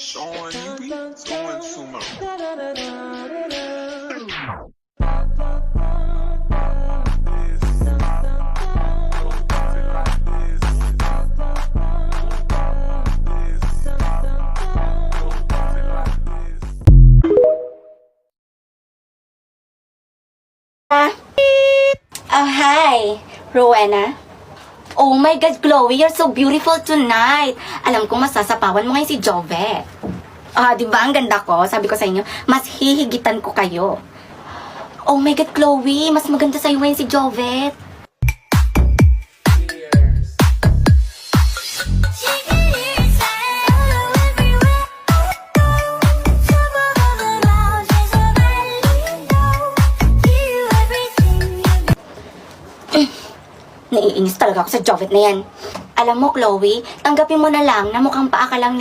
Sean, you be doing too much. Hi, Rowena. Oh my God, Chloe, you're so beautiful tonight. Alam ko masasapawan mo ngayon si Jovet. Di ba ang ganda ko? Sabi ko sa inyo, mas hihigitan ko kayo. Oh my God, Chloe, mas maganda sa'yo ngayon si Jovet. Naiinis talaga ako sa Jovet na yan. Alam mo, Chloe, tanggapin mo na lang na mukhang paa ka lang